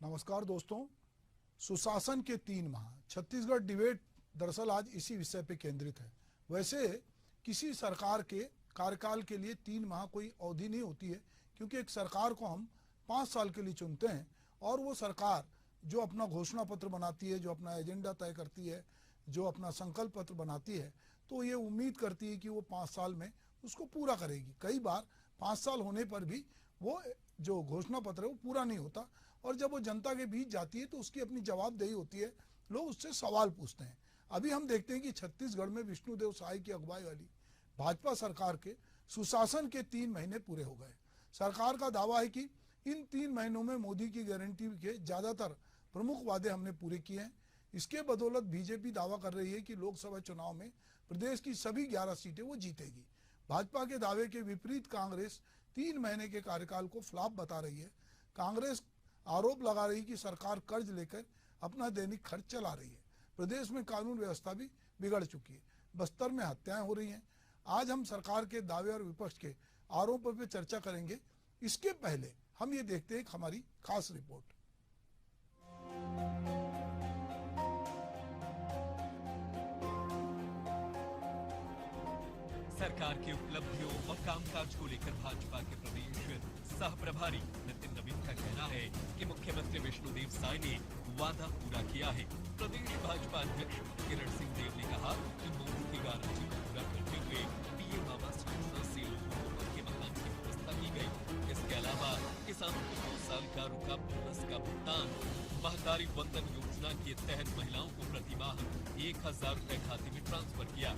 नमस्कार दोस्तों। सुशासन के 3 माह छत्तीसगढ़ डिबेट दरअसल आज इसी विषय पे केंद्रित है। वैसे किसी सरकार के कार्यकाल के लिए 3 माह कोई अवधि नहीं होती है, क्योंकि एक सरकार को हम 5 साल के लिए चुनते हैं और वो सरकार जो अपना घोषणा पत्र बनाती है, जो अपना एजेंडा तय करती है, जो अपना संकल्प पत्र बनाती है, तो ये उम्मीद करती है कि वो 5 साल में उसको पूरा करेगी। कई बार 5 साल होने पर भी वो जो घोषणा पत्र है वो पूरा नहीं होता, और जब वो जनता के बीच जाती है तो उसकी अपनी जवाबदेही होती है, लोग उससे सवाल पूछते हैं। अभी हम देखते हैं कि छत्तीसगढ़ में विष्णुदेव साय की अगुवाई वाली भाजपा सरकार के सुशासन के 3 महीने पूरे हो गए। सरकार का दावा है कि इन 3 महीनों में मोदी की गारंटी के ज्यादातर प्रमुख वादे हमने पूरे किए हैं। इसके बदौलत बीजेपी दावा कर रही है कि लोकसभा चुनाव में प्रदेश की सभी 11 सीटें वो जीतेगी। भाजपा के दावे के विपरीत कांग्रेस 3 महीने के कार्यकाल को फ्लॉप बता रही है। कांग्रेस आरोप लगा रही कि सरकार कर्ज लेकर अपना दैनिक खर्च चला रही है। प्रदेश में कानून व्यवस्था भी बिगड़ चुकी है। बस्तर में हत्याएं हो रही हैं। आज हम सरकार के दावे और विपक्ष के आरोपों पर चर्चा करेंगे। इसके पहले हम ये देखते हैं हमारी खास रिपोर्ट। सरकार की उपलब्धियों और कामकाज को लेकर भाजपा के प्रदेश सह प्रभारी नितिन नवीन का कहना है कि मुख्यमंत्री विष्णुदेव साय ने वादा पूरा किया है। प्रदेश भाजपा अध्यक्ष किरण सिंह देव ने कहा कि मोदी की गारंटी को पूरा करते हुए पीएम आवास योजना से लोगों को पक्के मकान की व्यवस्था की गई। इसके अलावा किसानों को 2 साल का रुका बोनस का भुगतान, महतारी वंदन योजना के तहत महिलाओं को प्रति माह 1000 रुपए खाते में ट्रांसफर किया।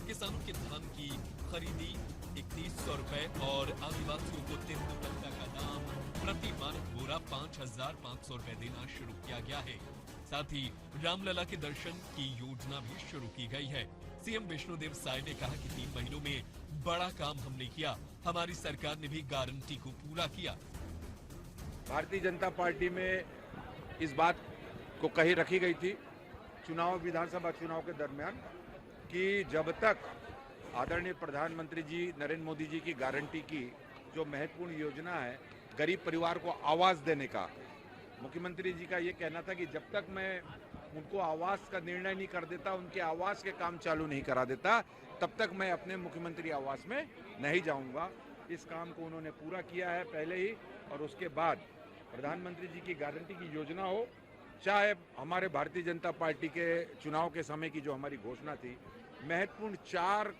किसानों के धान की खरीदी 3100 रुपए और आदिवासियों को तेंदुपत्ता का दाम प्रति मानक बोरा 5500 रुपए देना शुरू किया गया है। साथ ही रामलला के दर्शन की योजना भी शुरू की गई है। सीएम विष्णुदेव साय ने कहा कि 3 महीनों में बड़ा काम हमने किया, हमारी सरकार ने भी गारंटी को पूरा किया। भारतीय जनता पार्टी में इस बात को कही रखी गई थी विधानसभा चुनाव के दरमियान कि जब तक आदरणीय प्रधानमंत्री जी नरेंद्र मोदी जी की गारंटी की जो महत्वपूर्ण योजना है गरीब परिवार को आवास देने का, मुख्यमंत्री जी का ये कहना था कि जब तक मैं उनको आवास का निर्णय नहीं कर देता, उनके आवास के काम चालू नहीं करा देता, तब तक मैं अपने मुख्यमंत्री आवास में नहीं जाऊंगा। इस काम को उन्होंने पूरा किया है पहले ही, और उसके बाद प्रधानमंत्री जी की गारंटी की योजना हो, चाहे हमारे भारतीय जनता पार्टी के चुनाव के समय की जो हमारी घोषणा थी, महत्वपूर्ण 4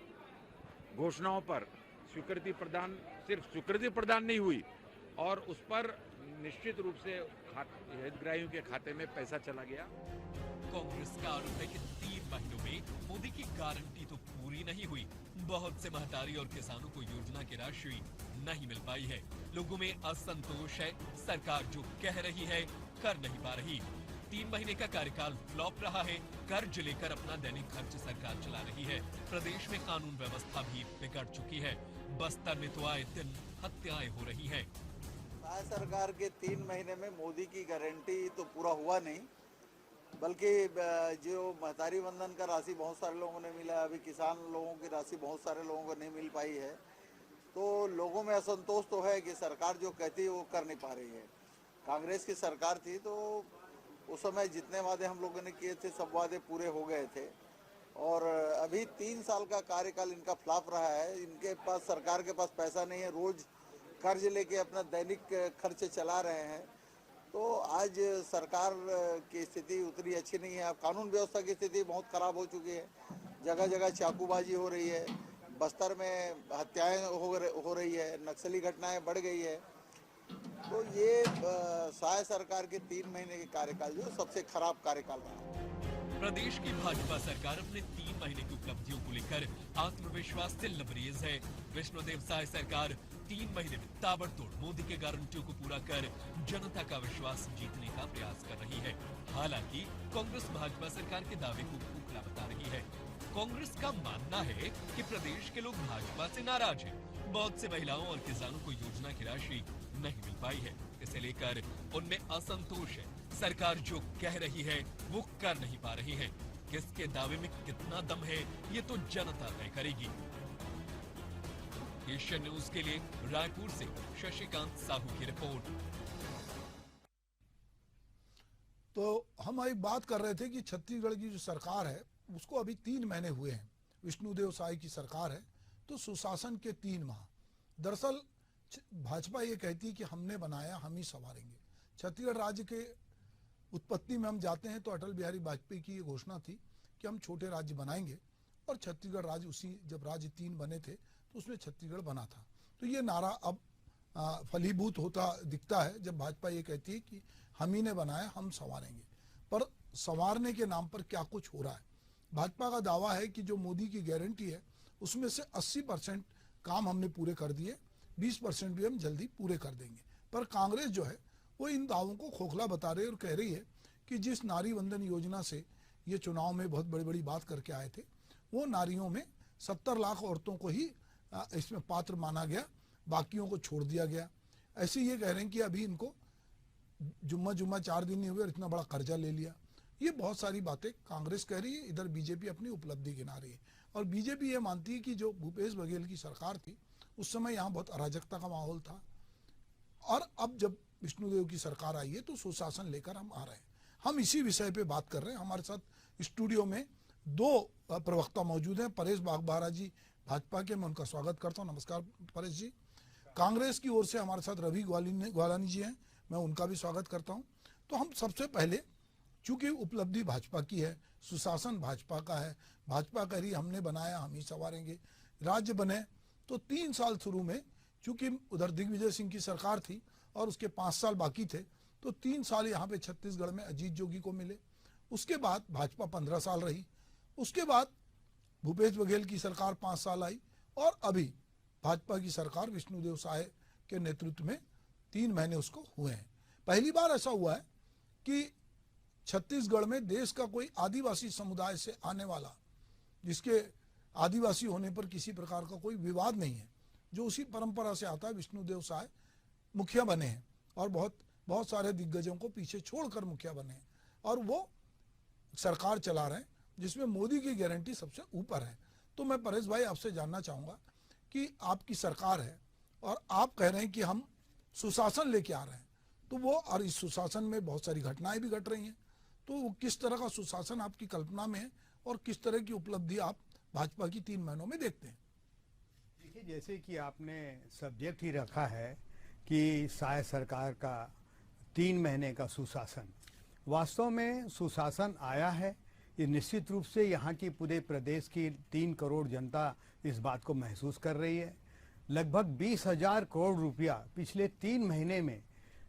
घोषणाओं पर स्वीकृति प्रदान, सिर्फ स्वीकृति प्रदान नहीं हुई और उस पर निश्चित रूप से हितग्राहियों के खाते में पैसा चला गया। कांग्रेस का आरोप है कि 3 महीनों में मोदी की गारंटी तो पूरी नहीं हुई। बहुत से महतारी और किसानों को योजना की राशि नहीं मिल पाई है। लोगों में असंतोष है। सरकार जो कह रही है कर नहीं पा रही। 3 महीने का कार्यकाल फ्लॉप रहा है। कर्ज लेकर अपना दैनिक खर्च सरकार चला रही है। प्रदेश में कानून व्यवस्था भी बिगड़ चुकी है। बस्तर में तो आए दिन हत्याएं हो रही हैं। सरकार के 3 महीने में मोदी की गारंटी तो पूरा हुआ नहीं, बल्कि जो महतारी वंदन का राशि बहुत सारे लोगों ने मिला, अभी किसान लोगों की राशि बहुत सारे लोगों को नहीं मिल पाई है। तो लोगों में असंतोष तो है कि सरकार जो कहती है वो कर नहीं पा रही है। कांग्रेस की सरकार थी तो उस समय जितने वादे हम लोगों ने किए थे सब वादे पूरे हो गए थे, और अभी 3 साल का कार्यकाल इनका फ्लॉप रहा है। इनके पास, सरकार के पास पैसा नहीं है, रोज कर्ज लेके अपना दैनिक खर्च चला रहे हैं। तो आज सरकार की स्थिति उतनी अच्छी नहीं है। अब कानून व्यवस्था की स्थिति बहुत खराब हो चुकी है। जगह जगह चाकूबाजी हो रही है, बस्तर में हत्याएं हो रही है, नक्सली घटनाएं बढ़ गई है। तो ये साय सरकार के 3 महीने के कार्यकाल जो सबसे खराब कार्यकाल रहा। प्रदेश की भाजपा सरकार अपने 3 महीने की उपलब्धियों को लेकर आत्मविश्वास से लबरेज है। विष्णुदेव साय सरकार 3 महीने में ताबड़तोड़ मोदी के गारंटियों को पूरा कर जनता का विश्वास जीतने का प्रयास कर रही है। हालांकि कांग्रेस भाजपा सरकार के दावे को खोखला बता रही है। कांग्रेस का मानना है कि प्रदेश के लोग भाजपा से नाराज हैं। बहुत से महिलाओं और किसानों को योजना की राशि नहीं मिल पाई है। इसे लेकर उनमें असंतोष है। सरकार जो कह रही है वो कर नहीं पा रही है। किसके दावे में कितना दम है ये तो जनता तय करेगी। एशियन न्यूज के लिए रायपुर से शशिकांत साहू की रिपोर्ट। तो हम एक बात कर रहे थे कि छत्तीसगढ़ की जो सरकार है उसको अभी 3 महीने हुए हैं, विष्णुदेव साय की सरकार है, तो सुशासन के 3 माह। दरअसल भाजपा ये कहती है कि हमने बनाया हम ही संवारेंगे। छत्तीसगढ़ राज्य के उत्पत्ति में हम जाते हैं तो अटल बिहारी वाजपेयी की ये घोषणा थी कि हम छोटे राज्य बनाएंगे, और छत्तीसगढ़ राज्य उसी जब राज्य 3 बने थे तो उसमें छत्तीसगढ़ बना था। तो ये नारा अब फलीभूत होता दिखता है जब भाजपा ये कहती है कि हम ही ने बनाया हम संवारेंगे। पर संवारने के नाम पर क्या कुछ हो रहा है। भाजपा का दावा है कि जो मोदी की गारंटी है उसमें से 80% काम हमने पूरे कर दिए, 20% भी हम जल्दी पूरे कर देंगे। पर कांग्रेस जो है वो इन दावों को खोखला बता रही है और कह रही है कि जिस नारी वंदन योजना से ये चुनाव में बहुत बड़ी बड़ी बात करके आए थे, वो नारियों में 70 लाख औरतों को ही इसमें पात्र माना गया, बाकियों को छोड़ दिया गया। ऐसे ये कह रहे हैं कि अभी इनको जुम्मा 4 दिन नहीं हुए और इतना बड़ा कर्जा ले लिया। ये बहुत सारी बातें कांग्रेस कह रही है, इधर बीजेपी अपनी उपलब्धि गिना रही है। और बीजेपी ये मानती है कि जो भूपेश बघेल की सरकार थी उस समय यहाँ बहुत अराजकता का माहौल था, और अब जब विष्णुदेव की सरकार आई है तो सुशासन लेकर हम आ रहे हैं। हम इसी विषय पे बात कर रहे हैं। हमारे साथ स्टूडियो में 2 प्रवक्ता मौजूद हैं। परेश बागबाहरा जी भाजपा के, मैं उनका स्वागत करता हूँ। नमस्कार परेश जी। कांग्रेस की ओर से हमारे साथ रवि ग्वालानी जी हैं, मैं उनका भी स्वागत करता हूँ। तो हम सबसे पहले, चूंकि उपलब्धि भाजपा की है, सुशासन भाजपा का है, भाजपा कह रही हमने बनाया हम ही संवारेंगे, राज्य बने तो 3 साल शुरू में, चूंकि उधर दिग्विजय सिंह की सरकार थी और उसके 5 साल बाकी थे, तो 3 साल यहाँ पे छत्तीसगढ़ में अजीत जोगी को मिले। उसके बाद भाजपा 15 साल रही, उसके बाद भूपेश बघेल की सरकार 5 साल आई, और अभी भाजपा की सरकार विष्णुदेव साय के नेतृत्व में 3 महीने उसको हुए हैं। पहली बार ऐसा हुआ है कि छत्तीसगढ़ में देश का कोई आदिवासी समुदाय से आने वाला, जिसके आदिवासी होने पर किसी प्रकार का कोई विवाद नहीं है, जो उसी परंपरा से आता है, विष्णुदेव साय मुखिया बने हैं और बहुत सारे दिग्गजों को पीछे छोड़कर मुखिया बने हैं, और वो सरकार चला रहे हैं जिसमें मोदी की गारंटी सबसे ऊपर है। तो मैं परेश भाई आपसे जानना चाहूँगा कि आपकी सरकार है और आप कह रहे हैं कि हम सुशासन लेके आ रहे हैं, तो वो, और इस सुशासन में बहुत सारी घटनाएं भी घट रही हैं, तो किस तरह का सुशासन आपकी कल्पना में है और किस तरह की उपलब्धि आप भाजपा की 3 महीनों में देखते हैं? देखिए, जैसे कि आपने सब्जेक्ट ही रखा है कि साय सरकार का 3 महीने का सुशासन, वास्तव में सुशासन आया है। ये निश्चित रूप से यहाँ की पूरे प्रदेश की 3 करोड़ जनता इस बात को महसूस कर रही है। लगभग 20,000 करोड़ रुपया पिछले 3 महीने में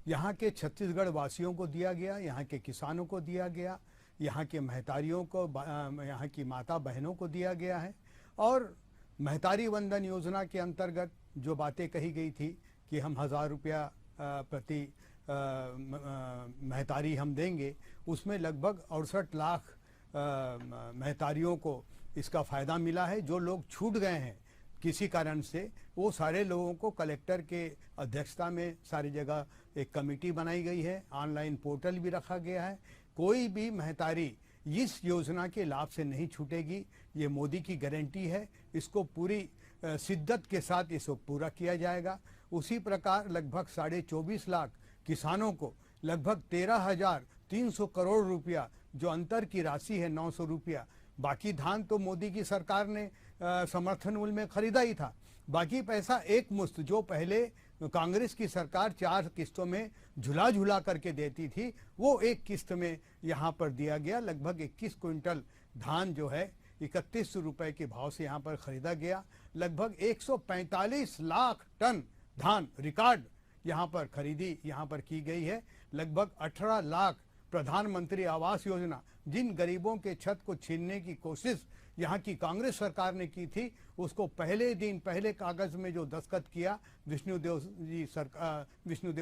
यहाँ के छत्तीसगढ़ वासियों को दिया गया, यहाँ के किसानों को दिया गया, यहाँ के महतारियों को, यहाँ की माता बहनों को दिया गया है। और महतारी वंदन योजना के अंतर्गत जो बातें कही गई थी कि हम 1,000 रुपया प्रति महतारी हम देंगे, उसमें लगभग 68 लाख महतारियों को इसका फ़ायदा मिला है। जो लोग छूट गए हैं किसी कारण से, वो सारे लोगों को कलेक्टर के अध्यक्षता में सारी जगह एक कमेटी बनाई गई है, ऑनलाइन पोर्टल भी रखा गया है। कोई भी महतारी इस योजना के लाभ से नहीं छूटेगी। ये मोदी की गारंटी है, इसको पूरी शिद्दत के साथ इसको पूरा किया जाएगा। उसी प्रकार लगभग 24.5 लाख किसानों को लगभग 13,300 करोड़ रुपया, जो अंतर की राशि है 900 रुपया, बाकी धान तो मोदी की सरकार ने समर्थन मूल्य में खरीदा ही था, बाकी पैसा एक मुश्त जो पहले कांग्रेस की सरकार 4 किस्तों में झुला करके देती थी, वो एक किस्त में यहाँ पर दिया गया। लगभग 21 क्विंटल धान जो है 3100 रुपए के भाव से यहाँ पर खरीदा गया। लगभग 145 लाख टन धान रिकॉर्ड यहाँ पर खरीदी यहाँ पर की गई है। लगभग 18 लाख प्रधानमंत्री आवास योजना, जिन गरीबों के छत को छीनने की कोशिश यहाँ की कांग्रेस सरकार ने की थी, उसको पहले दिन पहले कागज में जो दस्तखत किया विष्णुदेव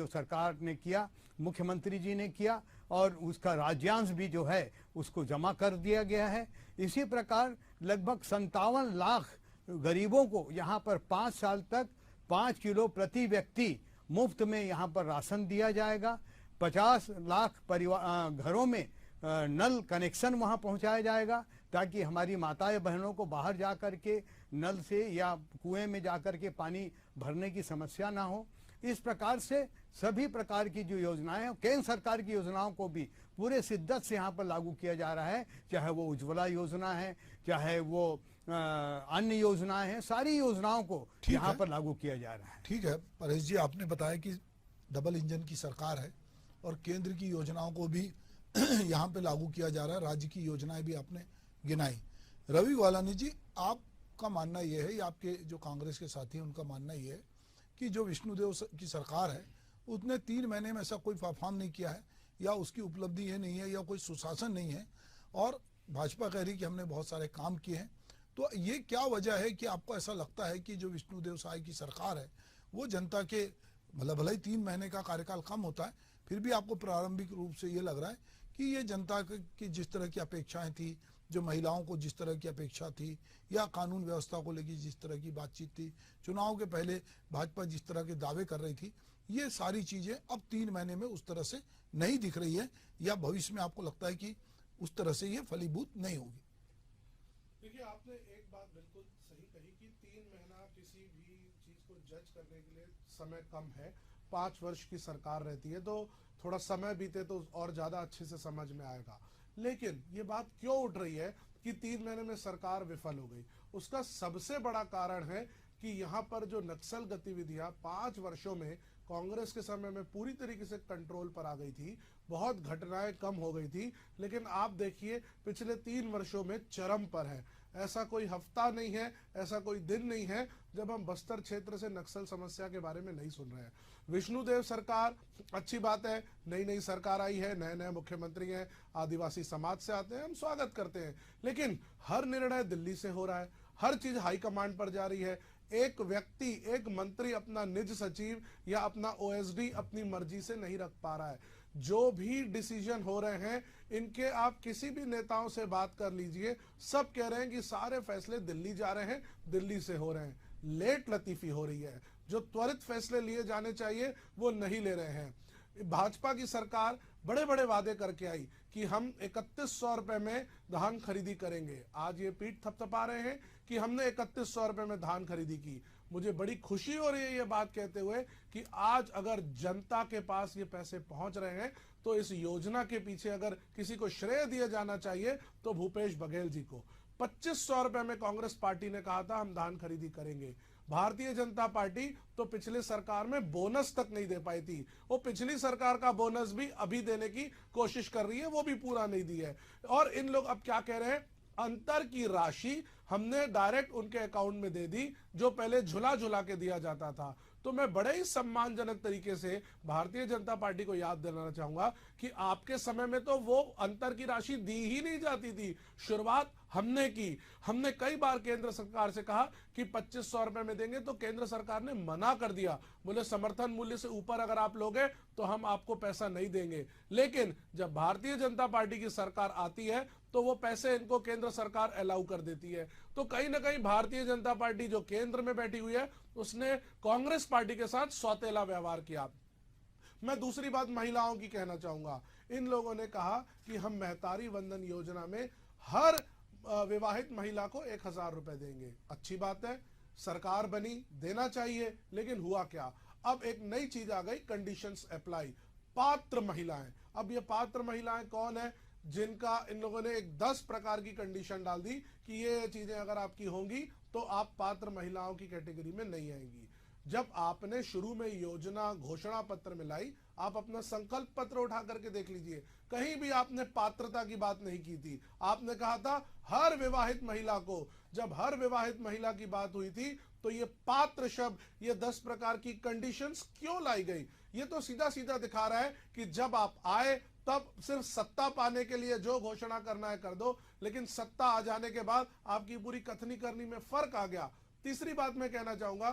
सरकार ने किया, मुख्यमंत्री जी ने किया, और उसका राज्यांश भी जो है उसको जमा कर दिया गया है। इसी प्रकार लगभग 57 लाख गरीबों को यहाँ पर 5 साल तक 5 किलो प्रति व्यक्ति मुफ्त में यहाँ पर राशन दिया जाएगा। 50 लाख परिवार घरों में नल कनेक्शन वहाँ पहुँचाया जाएगा, ताकि हमारी माताएं बहनों को बाहर जा कर के नल से या कुएं में जा कर के पानी भरने की समस्या ना हो। इस प्रकार से सभी प्रकार की जो योजनाएं हैं, केंद्र सरकार की योजनाओं को भी पूरे शिद्दत से यहाँ पर लागू किया जा रहा है, चाहे वो उज्ज्वला योजना है, चाहे वो अन्य योजनाएं हैं, सारी योजनाओं को ठीक यहाँ है। पर लागू किया जा रहा है। ठीक है परेश जी, आपने बताया कि डबल इंजन की सरकार है और केंद्र की योजनाओं को भी यहाँ पे लागू किया जा रहा है, राज्य की योजनाएं भी आपने गिनाई। रवि ग्वालानी जी, आपका मानना यह है या आपके जो कांग्रेस के साथी हैं उनका मानना यह है कि जो विष्णुदेव की सरकार है उसने 3 महीने में ऐसा कोई परफॉर्म नहीं किया है, या उसकी उपलब्धि ये नहीं है, या कोई सुशासन नहीं है, और भाजपा कह रही कि हमने बहुत सारे काम किए हैं। तो ये क्या वजह है कि आपको ऐसा लगता है कि जो विष्णुदेव साय की सरकार है वो जनता के, मतलब भले ही 3 महीने का कार्यकाल कम होता है, फिर भी आपको प्रारंभिक रूप से ये लग रहा है कि ये जनता की जिस तरह की अपेक्षाएं थी, जो महिलाओं को जिस तरह की अपेक्षा थी, या कानून व्यवस्था को लेकर जिस तरह की बातचीत थी, चुनाव के पहले भाजपा जिस तरह के दावे कर रही थी, ये सारी चीजें अब 3 महीने में उस तरह से नहीं दिख रही है, या भविष्य में आपको लगता है कि उस तरह से ये फलीभूत नहीं होगी? देखिए, आपने एक बात बिल्कुल सही कही कि 3 महीना किसी भी चीज को जज करने के लिए समय कम है। 5 वर्ष की सरकार रहती है तो थोड़ा समय बीते तो और ज्यादा अच्छे से समझ में आएगा। लेकिन ये बात क्यों उठ रही है कि 3 महीने में सरकार विफल हो गई? उसका सबसे बड़ा कारण है कि यहाँ पर जो नक्सल गतिविधियां 5 वर्षों में कांग्रेस के समय में पूरी तरीके से कंट्रोल पर आ गई थी, बहुत घटनाएं कम हो गई थी, लेकिन आप देखिए पिछले 3 वर्षों में चरम पर है। ऐसा कोई हफ्ता नहीं है, ऐसा कोई दिन नहीं है जब हम बस्तर क्षेत्र से नक्सल समस्या के बारे में नहीं सुन रहे हैं। विष्णुदेव सरकार, अच्छी बात है, नई नई सरकार आई है, नए नए मुख्यमंत्री हैं, आदिवासी समाज से आते हैं, हम स्वागत करते हैं, लेकिन हर निर्णय दिल्ली से हो रहा है, हर चीज हाईकमांड पर जा रही है। एक व्यक्ति, एक मंत्री अपना निज सचिव या अपना ओएसडी अपनी मर्जी से नहीं रख पा रहा है। जो भी डिसीजन हो रहे हैं, इनके आप किसी भी नेताओं से बात कर लीजिए, सब कह रहे हैं कि सारे फैसले दिल्ली जा रहे हैं, दिल्ली से हो रहे हैं। लेट लतीफी हो रही है, जो त्वरित फैसले लिए जाने चाहिए वो नहीं ले रहे हैं। भाजपा की सरकार बड़े बड़े वादे करके आई कि हम 3100 रुपए में धान खरीदी करेंगे। आज ये पीठ थपथपा रहे हैं कि हमने 3100 रुपए में धान खरीदी की। मुझे बड़ी खुशी हो रही है ये बात कहते हुए कि आज अगर जनता के पास ये पैसे पहुंच रहे हैं तो इस योजना के पीछे अगर किसी को श्रेय दिया जाना चाहिए तो भूपेश बघेल जी को। 2500 रुपए में कांग्रेस पार्टी ने कहा था हम धान खरीदी करेंगे। भारतीय जनता पार्टी तो पिछले सरकार में बोनस तक नहीं दे पाई थी, वो पिछली सरकार का बोनस भी अभी देने की कोशिश कर रही है, वो भी पूरा नहीं दी है। और इन लोग अब क्या कह रहे हैं, अंतर की राशि हमने डायरेक्ट उनके अकाउंट में दे दी जो पहले झुला झुला के दिया जाता था। तो मैं बड़े ही सम्मानजनक तरीके से भारतीय जनता पार्टी को याद दिलाना चाहूंगा कि आपके समय में तो वो अंतर की राशि दी ही नहीं जाती थी। शुरुआत हमने की, हमने कई बार केंद्र सरकार से कहा कि 2500 रुपए में देंगे, तो केंद्र सरकार ने मना कर दिया, बोले समर्थन मूल्य से ऊपर अगर आप लोगे तो हम आपको पैसा नहीं देंगे। लेकिन जब भारतीय जनता पार्टी की सरकार आती है तो वो पैसे इनको केंद्र सरकार अलाउ कर देती है। तो कहीं ना कहीं भारतीय जनता पार्टी जो केंद्र में बैठी हुई है उसने कांग्रेस पार्टी के साथ सौतेला व्यवहार किया। मैं दूसरी बात महिलाओं की कहना चाहूंगा। इन लोगों ने कहा कि हम महतारी वंदन योजना में हर विवाहित महिला को 1000 रुपए देंगे। अच्छी बात है, सरकार बनी, देना चाहिए, लेकिन हुआ क्या? अब एक नई चीज आ गई, कंडीशंस अप्लाई। पात्र महिलाएं, अब ये पात्र महिलाएं कौन है? जिनका इन लोगों ने एक 10 प्रकार की कंडीशन डाल दी कि ये चीजें अगर आपकी होंगी तो आप पात्र महिलाओं की कैटेगरी में नहीं आएंगी। जब आपने शुरू में योजना घोषणा पत्र में लाई, आप अपना संकल्प पत्र उठा करके देख लीजिए, कहीं भी आपने पात्रता की बात नहीं की थी। आपने कहा था हर विवाहित महिला को। जब हर विवाहित महिला की बात हुई थी तो ये पात्र शब्द, ये 10 प्रकार की कंडीशंस क्यों लाई गई? ये तो सीधा सीधा दिखा रहा है कि जब आप आए तब सिर्फ सत्ता पाने के लिए जो घोषणा करना है कर दो, लेकिन सत्ता आ जाने के बाद आपकी पूरी कथनी करनी में फर्क आ गया। तीसरी बात मैं कहना चाहूंगा,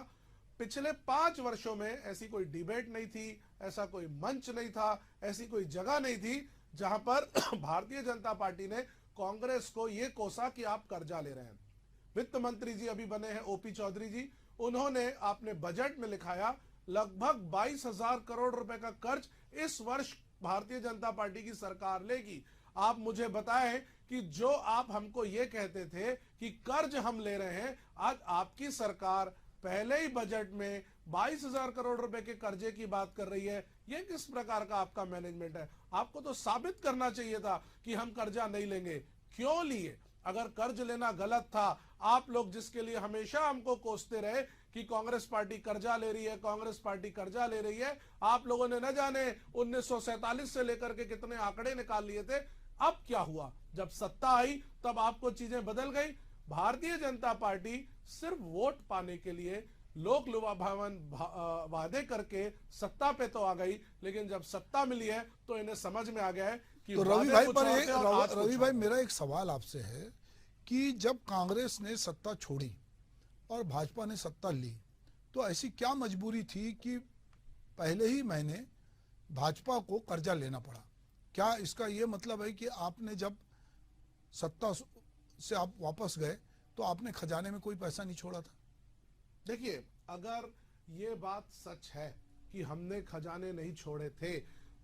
पिछले 5 वर्षों में ऐसी कोई डिबेट नहीं थी, ऐसा कोई मंच नहीं था, ऐसी कोई जगह नहीं थी जहां पर भारतीय जनता पार्टी ने कांग्रेस को यह कोसा कि आप कर्जा ले रहे हैं। वित्त मंत्री जी अभी बने हैं ओपी चौधरी जी, उन्होंने आपने बजट में लिखाया लगभग 22,000 करोड़ रुपए का कर्ज इस वर्ष भारतीय जनता पार्टी की सरकार लेगी। आप मुझे बताएं कि जो आप हमको ये कहते थे कि कर्ज हम ले रहे हैं, आज आपकी सरकार पहले ही बजट में 22,000 करोड़ रुपए के कर्जे की बात कर रही है। ये किस प्रकार का आपका मैनेजमेंट है? आपको तो साबित करना चाहिए था कि हम कर्जा नहीं लेंगे। क्यों लिए? अगर कर्ज लेना गलत था, आप लोग जिसके लिए हमेशा हमको कोसते रहे कि कांग्रेस पार्टी कर्जा ले रही है, कांग्रेस पार्टी कर्जा ले रही है, आप लोगों ने न जाने 1947 से लेकर के कितने आंकड़े निकाल लिए थे। अब क्या हुआ? जब सत्ता आई तब आपको चीजें बदल गई। भारतीय जनता पार्टी सिर्फ वोट पाने के लिए लोक लुभावन वादे करके सत्ता पे तो आ गई, लेकिन जब सत्ता मिली है तो इन्हें समझ में आ गया है कि तो रवि भाई रवि भाई मेरा एक सवाल आपसे है कि जब कांग्रेस ने सत्ता छोड़ी और भाजपा ने सत्ता ली, तो ऐसी क्या मजबूरी थी कि पहले ही महीने भाजपा को कर्जा लेना पड़ा? क्या इसका ये मतलब है कि आपने जब सत्ता से आप वापस गए तो आपने खजाने में कोई पैसा नहीं छोड़ा था? देखिए, अगर ये बात सच है कि हमने खजाने नहीं छोड़े थे,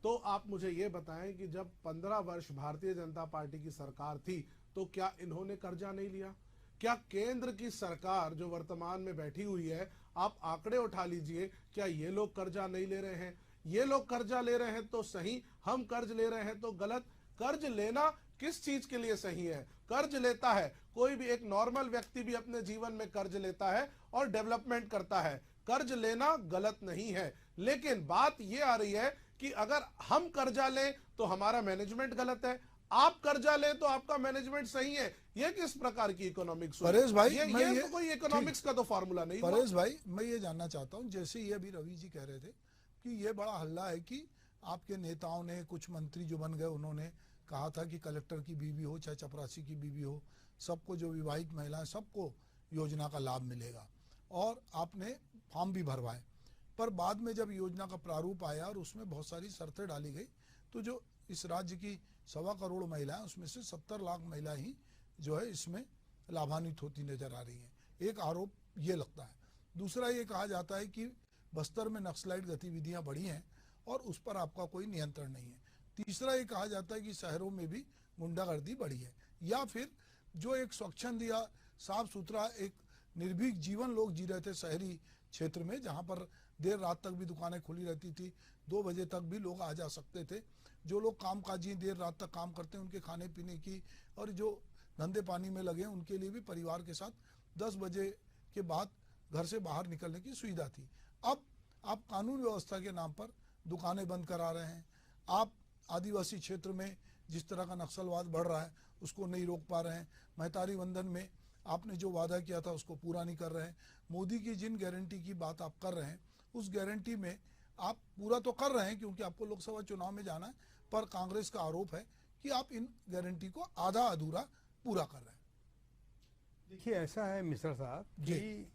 तो आप मुझे ये बताएं कि जब 15 वर्ष भारतीय जनता पार्टी की सरकार थी तो क्या इन्होंने कर्जा नहीं लिया? क्या केंद्र की सरकार जो वर्तमान में बैठी हुई है, आप आंकड़े उठा लीजिए, क्या ये लोग कर्जा नहीं ले रहे हैं? ये लोग कर्जा ले रहे हैं तो सही, हम कर्ज ले रहे हैं तो गलत। कर्ज लेना किस चीज के लिए सही है? कर्ज लेता है कोई भी, एक नॉर्मल व्यक्ति भी अपने जीवन में कर्ज लेता है और डेवलपमेंट करता है। कर्ज लेना गलत नहीं है, लेकिन बात ये आ रही है कि अगर हम कर्जा लें तो हमारा मैनेजमेंट गलत है, आप कर्जा लें तो आपका मैनेजमेंट सही है। ये किस प्रकार की इकोनॉमिक्स? परेश भाई, ये तो कोई इकोनॉमिक्स का तो फॉर्मूला नहीं। परेश भाई, मैं ये जानना चाहता हूँ, जैसे ये अभी रवि जी कह रहे थे कि ये बड़ा हल्ला है कि आपके नेताओं ने, कुछ मंत्री जो बन गए, उन्होंने कहा था कि कलेक्टर की बीवी हो चाहे चपरासी की बीवी हो, सबको, जो विवाहित महिलाएं, सबको योजना का लाभ मिलेगा, और आपने फॉर्म भी भरवाए। पर बाद में जब योजना का प्रारूप आया और उसमें बहुत सारी शर्तें डाली गई, तो जो इस राज्य की 1.25 करोड़ महिलाएं, उसमें से 70 लाख महिला ही जो है इसमें लाभान्वित होती नजर आ रही हैं। एक आरोप ये लगता है। दूसरा ये कहा जाता है कि बस्तर में नक्सलाइट गतिविधियां बढ़ी हैं और उस पर आपका कोई नियंत्रण नहीं है। तीसरा ये कहा जाता है कि शहरों में भी गुंडागर्दी बढ़ी है, या फिर जो एक स्वच्छंद या साफ सुथरा एक निर्भीक जीवन लोग जी रहे थे शहरी क्षेत्र में, जहां पर देर रात तक भी दुकानें खुली रहती थी, 2 बजे तक भी लोग आ जा सकते थे। जो लोग कामकाजी देर रात तक काम करते हैं, उनके खाने पीने की, और जो धंधे पानी में लगे उनके लिए भी परिवार के साथ 10 बजे के बाद घर से बाहर निकलने की सुविधा थी। अब आप कानून व्यवस्था के नाम पर दुकानें बंद करा रहे हैं। आप आदिवासी क्षेत्र में जिस तरह का नक्सलवाद बढ़ रहा है उसको नहीं रोक पा रहे हैं। महतारी वंदन में आपने जो वादा किया था उसको पूरा नहीं कर रहे हैं। मोदी की जिन गारंटी की बात आप कर रहे हैं, उस गारंटी में आप पूरा तो कर रहे हैं क्योंकि आपको लोकसभा चुनाव में जाना है, पर कांग्रेस का आरोप है कि आप इन गारंटी को आधा अधूरा पूरा कर रहे हैं। देखिए, ऐसा है मिश्रा साहब कि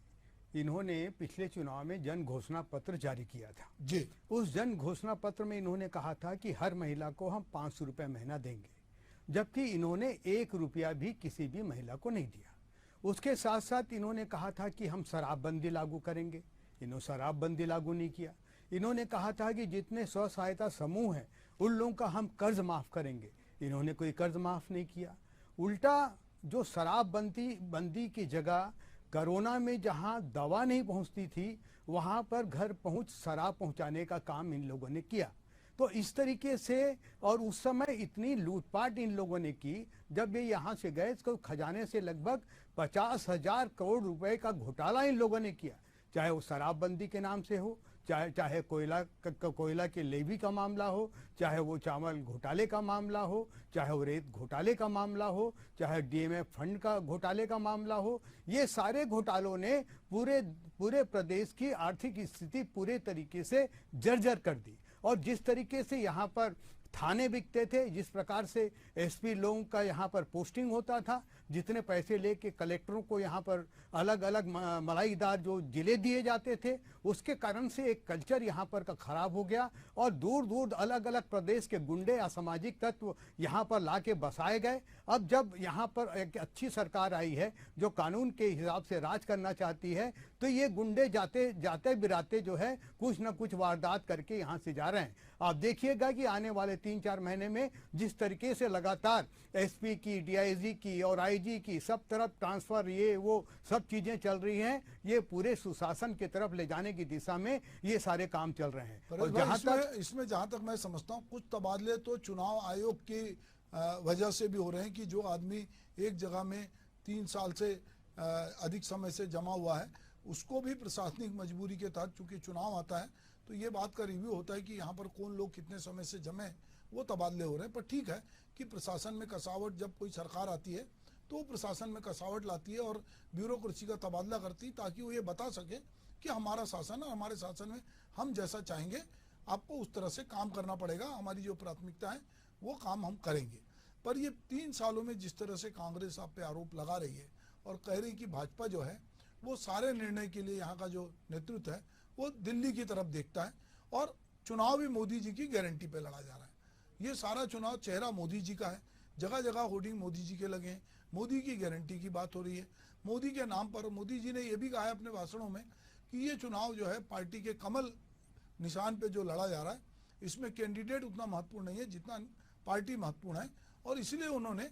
इन्होंने पिछले चुनाव में जन घोषणा पत्र जारी किया था जी। उस जन घोषणा पत्र में इन्होंने कहा था कि हर महिला को हम 500 रुपये महीना देंगे, जबकि इन्होंने 1 रुपया भी किसी भी महिला को नहीं दिया। उसके साथ साथ इन्होंने कहा था कि हम शराबबंदी लागू करेंगे, इन्होंने शराबबंदी लागू नहीं किया। इन्होंने कहा था कि जितने स्व सहायता समूह हैं उन लोगों का हम कर्ज माफ करेंगे, इन्होंने कोई कर्ज माफ नहीं किया। उल्टा जो शराबबंदी की जगह कोरोना में जहां दवा नहीं पहुंचती थी, वहां पर घर पहुंच शराब पहुंचाने का काम इन लोगों ने किया। तो इस तरीके से, और उस समय इतनी लूटपाट इन लोगों ने की, जब ये यहाँ से गए तो खजाने से लगभग 50,000 करोड़ रुपए का घोटाला इन लोगों ने किया, चाहे वो शराबबंदी के नाम से हो, चाहे कोयला के लेवी का मामला हो, चाहे वो चावल घोटाले का मामला हो, चाहे वो रेत घोटाले का मामला हो, चाहे डीएमएफ फंड का घोटाले का मामला हो। ये सारे घोटालों ने पूरे प्रदेश की आर्थिक स्थिति पूरे तरीके से जर्जर कर दी। और जिस तरीके से यहाँ पर थाने बिकते थे, जिस प्रकार से एसपी लोगों का यहाँ पर पोस्टिंग होता था, जितने पैसे लेके कलेक्टरों को यहाँ पर अलग अलग मलाईदार जो जिले दिए जाते थे, उसके कारण से एक कल्चर यहाँ पर का खराब हो गया और दूर दूर अलग अलग प्रदेश के गुंडे असामाजिक तत्व यहाँ पर लाके बसाए गए। अब जब यहाँ पर एक अच्छी सरकार आई है जो कानून के हिसाब से राज करना चाहती है, तो ये गुंडे जाते बिराते जो है कुछ न कुछ वारदात करके यहाँ से जा रहे हैं। आप देखिएगा कि आने वाले 3-4 महीने में जिस तरीके से लगातार एसपी की, डीआईजी की और तेजी की, सब तरफ ट्रांसफर, ये वो सब चीजें चल रही हैं, ये पूरे सुशासन की तरफ ले जाने की दिशा में ये सारे काम चल रहे हैं। और इसमें जहां तक मैं समझता हूँ कुछ तबादले तो चुनाव आयोग की वजह से भी हो रहे हैं कि जो आदमी एक जगह में 3 साल से अधिक समय से जमा हुआ है उसको भी प्रशासनिक मजबूरी के तहत, चूंकि चुनाव आता है तो ये बात का रिव्यू होता है कि यहाँ पर कौन लोग कितने समय से जमे, वो तबादले हो रहे हैं। पर ठीक है कि प्रशासन में कसावट, जब कोई सरकार आती है तो वो प्रशासन में कसावट लाती है और ब्यूरोक्रेसी का तबादला करती है ताकि वो ये बता सके कि हमारा शासन है, हमारे शासन में हम जैसा चाहेंगे आपको उस तरह से काम करना पड़ेगा, हमारी जो प्राथमिकता है वो काम हम करेंगे। पर ये 3 सालों में जिस तरह से कांग्रेस आप पे आरोप लगा रही है और कह रही कि भाजपा जो है वो सारे निर्णय के लिए यहाँ का जो नेतृत्व है वो दिल्ली की तरफ देखता है और चुनाव भी मोदी जी की गारंटी पे लड़ा जा रहा है। ये सारा चुनाव चेहरा मोदी जी का है, जगह जगह होर्डिंग मोदी जी के लगे हैं, मोदी की गारंटी की बात हो रही है। मोदी के नाम पर मोदी जी ने यह भी कहा है अपने भाषणों में कि ये चुनाव जो है पार्टी के कमल निशान पे जो लड़ा जा रहा है इसमें कैंडिडेट उतना महत्वपूर्ण नहीं है जितना पार्टी महत्वपूर्ण है, और इसलिए उन्होंने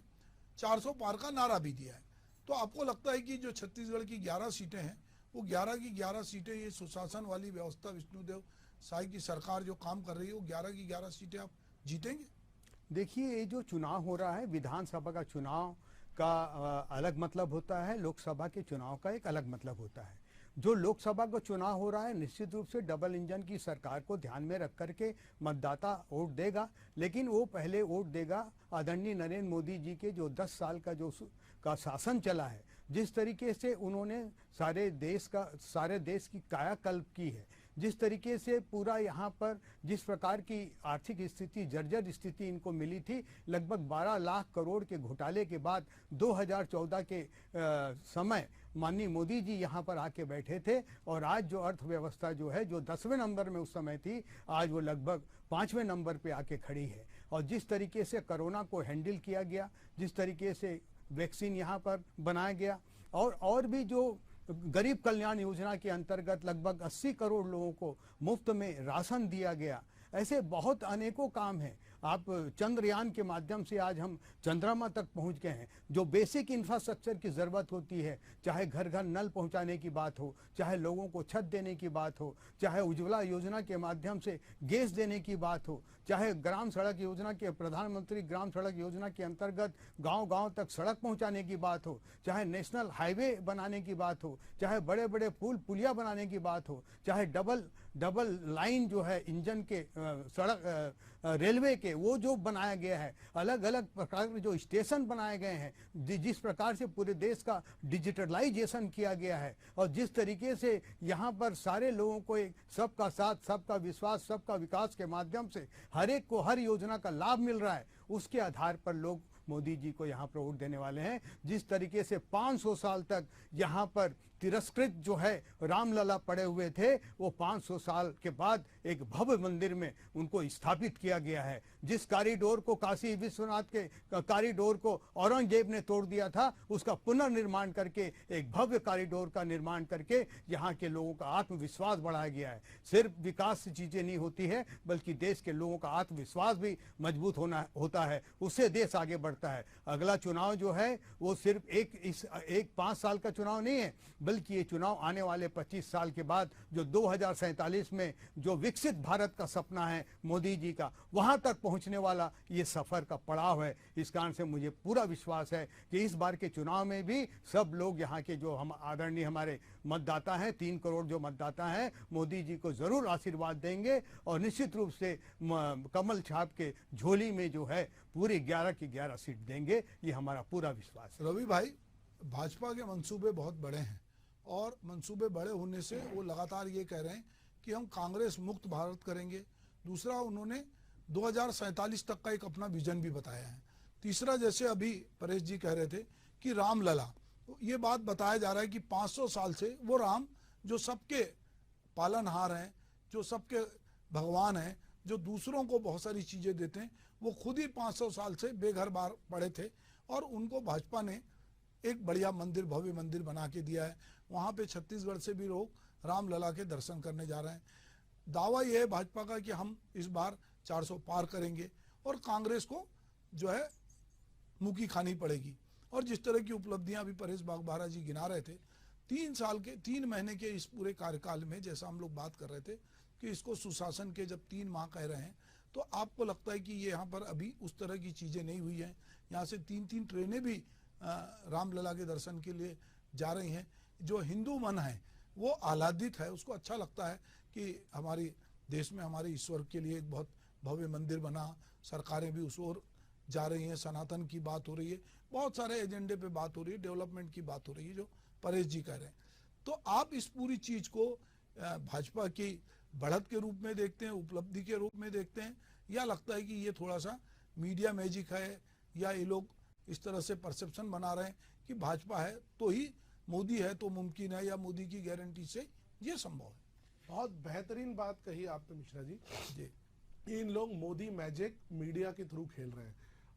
400 पार का नारा भी दिया है। तो आपको लगता है कि जो छत्तीसगढ़ की 11 सीटें हैं वो 11 की 11 सीटें ये सुशासन वाली व्यवस्था विष्णुदेव साई की सरकार जो काम कर रही है वो 11 की 11 सीटें आप जीतेंगे? देखिए, ये जो चुनाव हो रहा है, विधानसभा का चुनाव का अलग मतलब होता है, लोकसभा के चुनाव का एक अलग मतलब होता है। जो लोकसभा का चुनाव हो रहा है निश्चित रूप से डबल इंजन की सरकार को ध्यान में रख करके मतदाता वोट देगा, लेकिन वो पहले वोट देगा आदरणीय नरेंद्र मोदी जी के जो 10 साल का शासन चला है, जिस तरीके से उन्होंने सारे देश की कायाकल्प की है, जिस तरीके से पूरा यहाँ पर जिस प्रकार की आर्थिक स्थिति, जर्जर स्थिति इनको मिली थी, लगभग 12 लाख करोड़ के घोटाले के बाद 2014 के समय माननीय मोदी जी यहाँ पर आके बैठे थे और आज जो अर्थव्यवस्था जो है जो 10वें नंबर में उस समय थी, आज वो लगभग 5वें नंबर पे आके खड़ी है। और जिस तरीके से कोरोना को हैंडल किया गया, जिस तरीके से वैक्सीन यहाँ पर बनाया गया और भी जो गरीब कल्याण योजना के अंतर्गत लगभग 80 करोड़ लोगों को मुफ्त में राशन दिया गया, ऐसे बहुत अनेकों काम हैं। आप चंद्रयान के माध्यम से आज हम चंद्रमा तक पहुंच गए हैं। जो बेसिक इंफ्रास्ट्रक्चर की ज़रूरत होती है, चाहे घर घर नल पहुंचाने की बात हो, चाहे लोगों को छत देने की बात हो, चाहे उज्ज्वला योजना के माध्यम से गैस देने की बात हो, चाहे ग्राम सड़क योजना के प्रधानमंत्री ग्राम सड़क योजना के अंतर्गत गांव-गांव तक सड़क पहुंचाने की बात हो, चाहे नेशनल हाईवे बनाने की बात हो, चाहे बड़े बड़े पुलिया बनाने की बात हो, चाहे डबल लाइन जो है इंजन के सड़क रेलवे के वो जो बनाया गया है, अलग अलग प्रकार के जो स्टेशन बनाए गए हैं, जिस प्रकार से पूरे देश का डिजिटलाइजेशन किया गया है और जिस तरीके से यहाँ पर सारे लोगों को एक सबका साथ, सबका विश्वास, सबका विकास के माध्यम से हर एक को हर योजना का लाभ मिल रहा है, उसके आधार पर लोग मोदी जी को यहाँ पर वोट देने वाले हैं। जिस तरीके से 500 साल तक यहाँ पर तिरस्कृत जो है रामलला पड़े हुए थे, वो 500 साल के बाद एक भव्य मंदिर में उनको स्थापित किया गया है। जिस कॉरिडोर को काशी विश्वनाथ के कॉरिडोर को औरंगजेब ने तोड़ दिया था, उसका पुनर्निर्माण करके एक भव्य कॉरिडोर का निर्माण करके यहाँ के लोगों का आत्मविश्वास बढ़ाया गया है। सिर्फ विकास से चीजें नहीं होती है, बल्कि देश के लोगों का आत्मविश्वास भी मजबूत होता है, उससे देश आगे बढ़ता है। अगला चुनाव जो है वो सिर्फ एक 5 साल का चुनाव नहीं है, बल्कि ये चुनाव आने वाले 25 साल के बाद जो 2047 में जो विकसित भारत का सपना है मोदी जी का, वहां तक पहुंचने वाला ये सफर का पड़ाव है। इस कारण से मुझे पूरा विश्वास है कि इस बार के चुनाव में भी सब लोग यहाँ के जो हम आदरणीय हमारे मतदाता हैं, 3 करोड़ जो मतदाता हैं, मोदी जी को जरूर आशीर्वाद देंगे और निश्चित रूप से कमल छाप के झोली में जो है पूरी 11 की 11 सीट देंगे, ये हमारा पूरा विश्वास है। रवि भाई, भाजपा के मंसूबे बहुत बड़े हैं और मंसूबे बड़े होने से वो लगातार ये कह रहे हैं कि हम कांग्रेस मुक्त भारत करेंगे। दूसरा, उन्होंने 2047 तक का एक अपना विजन भी बताया है। तीसरा, जैसे अभी परेश जी कह रहे थे कि रामलला, ये बात बताया जा रहा है कि 500 साल से वो राम जो सबके पालनहार हैं, जो सबके भगवान हैं, जो दूसरों को बहुत सारी चीज़ें देते हैं, वो खुद ही 500 साल से बेघर बार पड़े थे और उनको भाजपा ने एक बढ़िया मंदिर, भव्य मंदिर बना के दिया है। वहाँ पे छत्तीसगढ़ से भी लोग रामलला के दर्शन करने जा रहे हैं। दावा यह है भाजपा का कि हम इस बार 400 पार करेंगे और कांग्रेस को जो है मुँह की खानी पड़ेगी। और जिस तरह की उपलब्धियां अभी परेश बागबारा जी गिना रहे थे, 3 महीने के इस पूरे कार्यकाल में, जैसा हम लोग बात कर रहे थे कि इसको सुशासन के जब 3 माह कह रहे हैं, तो आपको लगता है कि ये यहाँ पर अभी उस तरह की चीज़ें नहीं हुई हैं? यहाँ से 3 ट्रेनें भी रामलला के दर्शन के लिए जा रही हैं। जो हिंदू मन है वो आह्लादित है, उसको अच्छा लगता है कि हमारी देश में हमारे ईश्वर के लिए एक बहुत भव्य मंदिर बना, सरकारें भी उस ओर जा रही हैं, सनातन की बात हो रही है, बहुत सारे एजेंडे पे बात हो रही है, डेवलपमेंट की बात हो रही है, जो परेश जी कह रहे हैं। तो आप इस पूरी चीज़ को भाजपा की बढ़त के रूप में देखते हैं, उपलब्धि के रूप में देखते हैं, या लगता है कि ये थोड़ा सा मीडिया मैजिक है, या ये लोग इस तरह से परसेप्शन बना रहे हैं कि भाजपा है तो ही मोदी है तो मुमकिन है, या मोदी की गारंटी से ये संभव है? बहुत बेहतरीन बात कही आपने मिश्रा जी। जी, इन लोग मोदी मैजिक मीडिया के थ्रू खेल रहे हैं।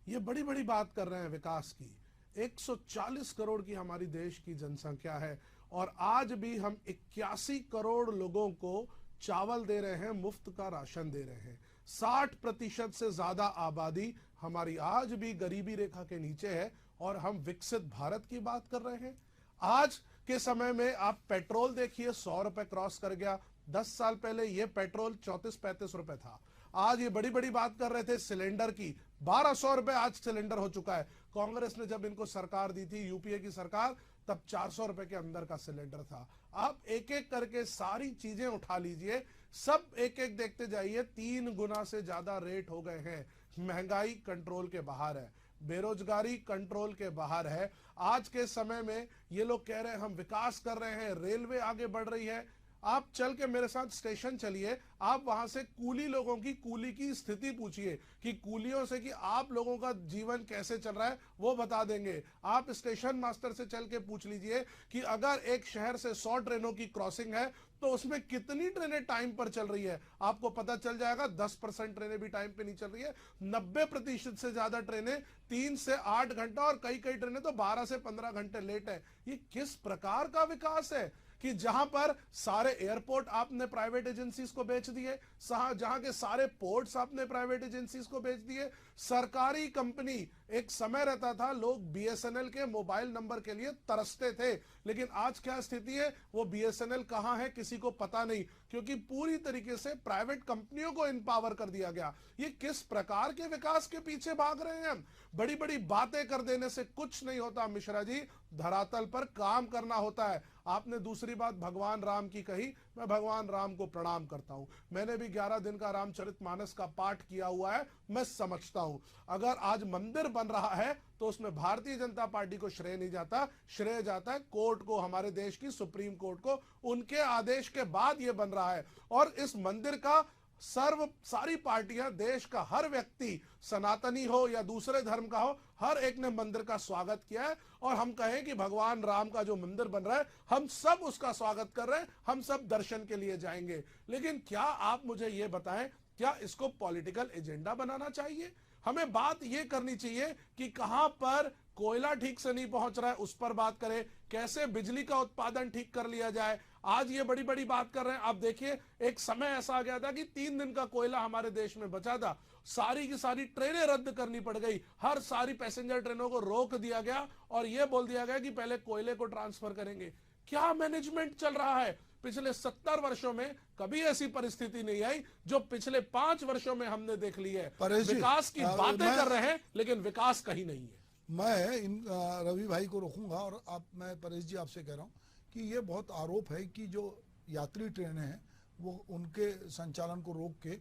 ये बड़ी बड़ी बात कर रहे हैं विकास की। 140 करोड़ की हमारी देश की जनसंख्या है और आज भी हम 81 करोड़ लोगों को चावल दे रहे हैं, मुफ्त का राशन दे रहे हैं। 60% से ज्यादा आबादी हमारी आज भी गरीबी रेखा के नीचे है और हम विकसित भारत की बात कर रहे हैं। आज के समय में आप पेट्रोल देखिए, 100 रुपए क्रॉस कर गया। 10 साल पहले ये पेट्रोल 34-35 रुपए था। आज ये बड़ी बड़ी बात कर रहे थे सिलेंडर की, 1200 रुपए आज सिलेंडर हो चुका है। कांग्रेस ने जब इनको सरकार दी थी, यूपीए की सरकार, तब 400 रुपए के अंदर का सिलेंडर था। आप एक एक करके सारी चीजें उठा लीजिए, सब एक एक देखते जाइए, 3 गुना से ज्यादा रेट हो गए हैं। महंगाई कंट्रोल के बाहर है, बेरोजगारी कंट्रोल के बाहर है। आज के समय में ये लोग कह रहे हैं हम विकास कर रहे हैं, रेलवे आगे बढ़ रही है। आप चल के मेरे साथ स्टेशन चलिए, आप वहां से कूली लोगों की कूली की स्थिति पूछिए कि कूलियों से कि आप लोगों का जीवन कैसे चल रहा है, वो बता देंगे। आप स्टेशन मास्टर से चल के पूछ लीजिए कि अगर एक शहर से 100 ट्रेनों की क्रॉसिंग है तो उसमें कितनी ट्रेनें टाइम पर चल रही है, आपको पता चल जाएगा। 10% ट्रेनें भी टाइम पे नहीं चल रही है। 90% से ज्यादा ट्रेनें 3 से 8 घंटा और कई कई ट्रेनें तो 12 से 15 घंटे लेट है। ये किस प्रकार का विकास है कि जहां पर सारे एयरपोर्ट आपने प्राइवेट एजेंसीज को बेच दिए, जहां के सारे पोर्ट्स आपने प्राइवेट एजेंसीज को बेच दिए। सरकारी कंपनी, एक समय रहता था लोग बीएसएनएल के मोबाइल नंबर के लिए तरसते थे, लेकिन आज क्या स्थिति है, वो बीएसएनएल कहां है किसी को पता नहीं, क्योंकि पूरी तरीके से प्राइवेट कंपनियों को एम्पावर कर दिया गया। ये किस प्रकार के विकास के पीछे भाग रहे हैं हम? बड़ी बड़ी बातें कर देने से कुछ नहीं होता मिश्रा जी, धरातल पर काम करना होता है। आपने दूसरी बात भगवान राम की कही, मैं भगवान राम को प्रणाम करता हूं। मैंने भी 11 दिन का रामचरितमानस का पाठ किया हुआ है, मैं समझता हूं अगर आज मंदिर बन रहा है तो उसमें भारतीय जनता पार्टी को श्रेय नहीं जाता, श्रेय जाता है कोर्ट को, हमारे देश की सुप्रीम कोर्ट को। उनके आदेश के बाद यह बन रहा है और इस मंदिर का सारी पार्टियां, देश का हर व्यक्ति, सनातनी हो या दूसरे धर्म का हो, हर एक ने मंदिर का स्वागत किया है। और हम कहें कि भगवान राम का जो मंदिर बन रहा है, हम सब उसका स्वागत कर रहे हैं, हम सब दर्शन के लिए जाएंगे। लेकिन क्या आप मुझे ये बताएं, क्या इसको पॉलिटिकल एजेंडा बनाना चाहिए? हमें बात ये करनी चाहिए कि कहां पर कोयला ठीक से नहीं पहुंच रहा है, उस पर बात करें। कैसे बिजली का उत्पादन ठीक कर लिया जाए, आज ये बड़ी बड़ी बात कर रहे हैं। आप देखिए, एक समय ऐसा आ गया था कि 3 दिन का कोयला हमारे देश में बचा था, सारी की सारी ट्रेनें रद्द करनी पड़ गई, हर सारी पैसेंजर ट्रेनों को रोक दिया गया और यह बोल दिया गया कि पहले कोयले को ट्रांसफर करेंगे। क्या मैनेजमेंट चल रहा है? पिछले 70 वर्षों में कभी ऐसी परिस्थिति नहीं आई जो पिछले 5 वर्षों में हमने देख ली है। विकास की बातें कर रहे हैं लेकिन विकास कहीं नहीं है। मैं इन रवि भाई को रोकूंगा और मैं परेश जी आपसे कह रहा हूं कि ये बहुत आरोप है कि जो यात्री ट्रेनें हैं वो उनके संचालन को रोक के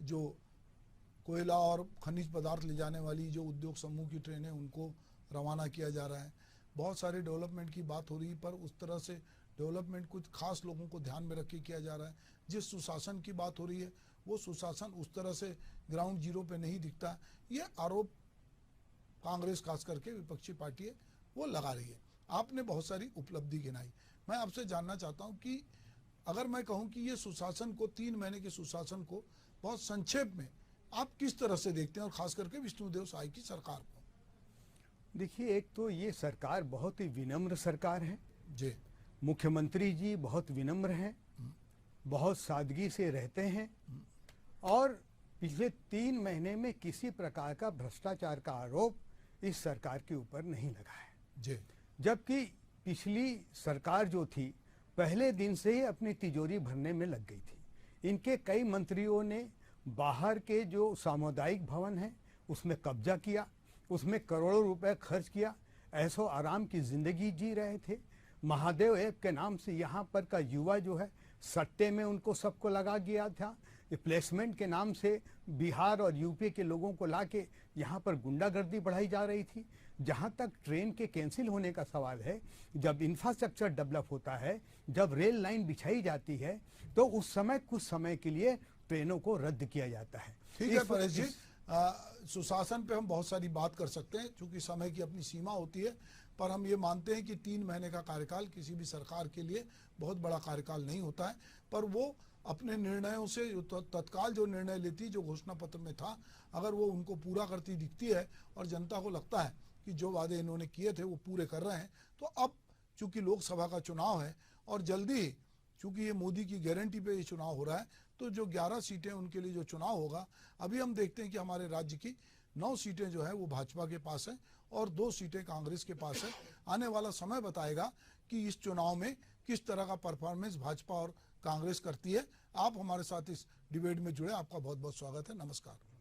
जो कोयला और खनिज पदार्थ ले जाने वाली जो उद्योग समूह की ट्रेनें उनको रवाना किया जा रहा है। बहुत सारे डेवलपमेंट की बात हो रही है, पर उस तरह से डेवलपमेंट कुछ खास लोगों को ध्यान में रख के किया जा रहा है। जिस सुशासन की बात हो रही है वो सुशासन उस तरह से ग्राउंड जीरो पे नहीं दिखता। ये आरोप कांग्रेस खास करके विपक्षी पार्टी है वो लगा रही है। आपने बहुत सारी उपलब्धि गिनाई, मैं आपसे जानना चाहता हूं कि अगर मैं कहूं कि ये सुशासन को 3 महीने के सुशासन को बहुत संक्षेप में आप किस तरह से देखते हैं, और खास करके विष्णुदेव साय की सरकार को? देखिए, एक तो ये सरकार बहुत ही विनम्र सरकार है जी। मुख्यमंत्री जी बहुत विनम्र हैं, बहुत सादगी से रहते हैं और पिछले 3 महीने में किसी प्रकार का भ्रष्टाचार का आरोप इस सरकार के ऊपर नहीं लगा है। जी। जबकि पिछली सरकार जो थी पहले दिन से ही अपनी तिजोरी भरने में लग गई थी। इनके कई मंत्रियों ने बाहर के जो सामुदायिक भवन है उसमें कब्जा किया, उसमें करोड़ों रुपए खर्च किया, ऐशो आराम की जिंदगी जी रहे थे। महादेव ऐप के नाम से यहाँ पर का युवा जो है सट्टे में उनको सबको लगा गया था। प्लेसमेंट के नाम से बिहार और यूपी के लोगों को लाके यहाँ पर गुंडागर्दी बढ़ाई जा रही थी। जहाँ तक ट्रेन के कैंसिल होने का सवाल है, जब इंफ्रास्ट्रक्चर डेवलप होता है, जब रेल लाइन बिछाई जाती है, तो उस समय कुछ समय के लिए ट्रेनों को रद्द किया जाता है। ठीक है परेश जी, सुशासन पे हम बहुत सारी बात कर सकते हैं, चूंकि समय की अपनी सीमा होती है, पर हम ये मानते हैं कि 3 महीने का कार्यकाल किसी भी सरकार के लिए बहुत बड़ा कार्यकाल नहीं होता है, पर वो अपने निर्णयों से तत्काल जो निर्णय लेती, जो घोषणा पत्र में था, अगर वो उनको पूरा करती दिखती है और जनता को लगता है कि जो वादे इन्होंने किए थे वो पूरे कर रहे हैं, तो अब चूंकि लोकसभा का चुनाव है और जल्दी ही चूंकि ये मोदी की गारंटी पे ये चुनाव हो रहा है, तो जो 11 सीटें उनके लिए जो चुनाव होगा, अभी हम देखते हैं कि हमारे राज्य की 9 सीटें जो है वो भाजपा के पास है और 2 सीटें कांग्रेस के पास है। आने वाला समय बताएगा कि इस चुनाव में किस तरह का परफॉर्मेंस भाजपा और कांग्रेस करती है। आप हमारे साथ इस डिबेट में जुड़े, आपका बहुत बहुत स्वागत है। नमस्कार।